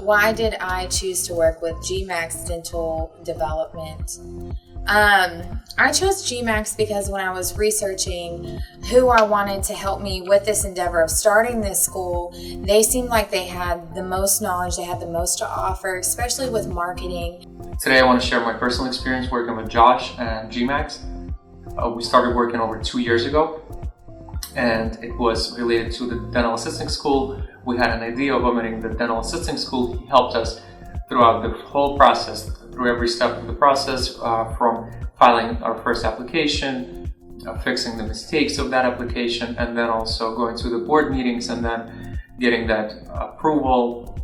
why did I choose to work with GMAX Dental Development? I chose GMAX because when I was researching who I wanted to help me with this endeavor of starting this school, they seemed like they had the most knowledge, they had the most to offer, especially with marketing. Today I want to share my personal experience working with Josh and GMAX. We started working over 2 years ago, and it was related to the dental assisting school. We had an idea of opening the dental assisting school. He helped us throughout the whole process, through every step of the process, from filing our first application, fixing the mistakes of that application, and then also going through the board meetings and then getting that approval.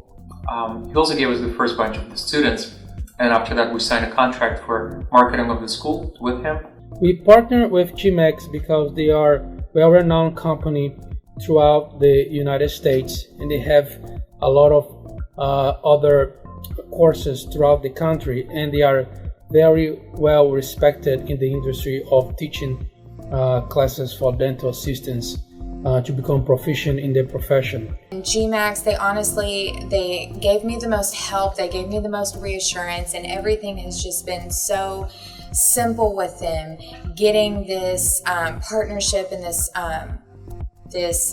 He also gave us the first bunch of the students, and after that we signed a contract for marketing of the school with him. We partner with GMAX because they are a well-renowned company throughout the United States, and they have a lot of other courses throughout the country, and they are very well respected in the industry of teaching classes for dental assistants to become proficient in their profession. GMAX, they gave me the most help, they gave me the most reassurance, and everything has just been so simple with them. Getting this partnership and this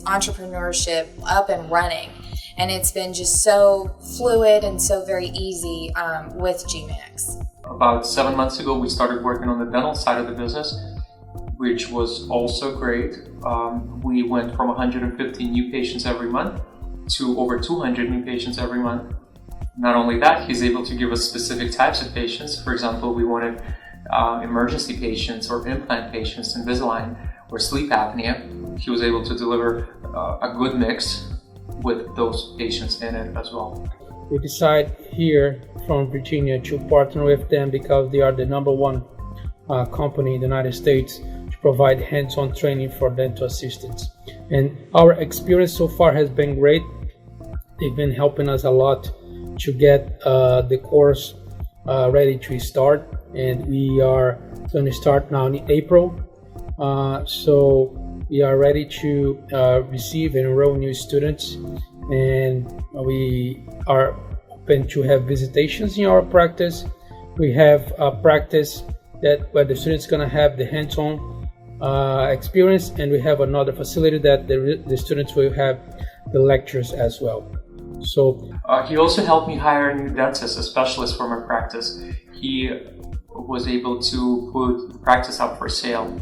entrepreneurship up and running. And it's been just so fluid and so very easy with GMAX. About 7 months ago, we started working on the dental side of the business, which was also great. We went from 150 new patients every month to over 200 new patients every month. Not only that, he's able to give us specific types of patients. For example, we wanted emergency patients or implant patients, Invisalign, or sleep apnea. He was able to deliver a good mix with those patients in it as well. We decide here from Virginia to partner with them because they are the number one company in the United States to provide hands-on training for dental assistants. And our experience so far has been great. They've been helping us a lot to get the course ready to start, and we are going to start now in April. So we are ready to receive and enroll new students, and we are open to have visitations in our practice. We have a practice where the students going to have the hands-on experience, and we have another facility that the students will have the lectures as well. So he also helped me hire a new dentist, a specialist for my practice. He was able to put the practice up for sale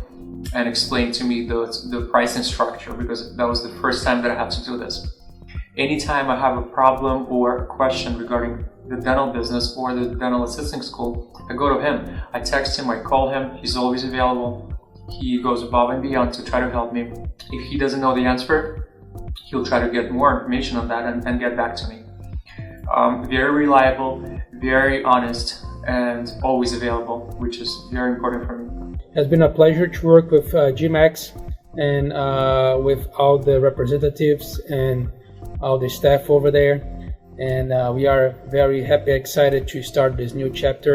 and explain to me the pricing structure, because that was the first time that I had to do this. Anytime I have a problem or a question regarding the dental business or the dental assisting school, I go to him. I text him, I call him, he's always available. He goes above and beyond to try to help me. If he doesn't know the answer, he'll try to get more information on that and get back to me. Very reliable, very honest, and always available, which is very important for me. It has been a pleasure to work with GMAX and with all the representatives and all the staff over there. And we are very happy, excited to start this new chapter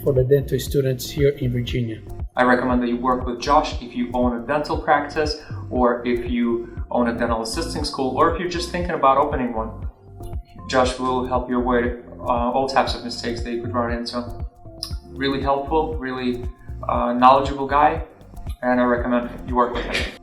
for the dental students here in Virginia. I recommend that you work with Josh if you own a dental practice, or if you own a dental assisting school, or if you're just thinking about opening one. Josh will help you avoid all types of mistakes that you could run into. Really helpful, really knowledgeable guy, and I recommend you work with him.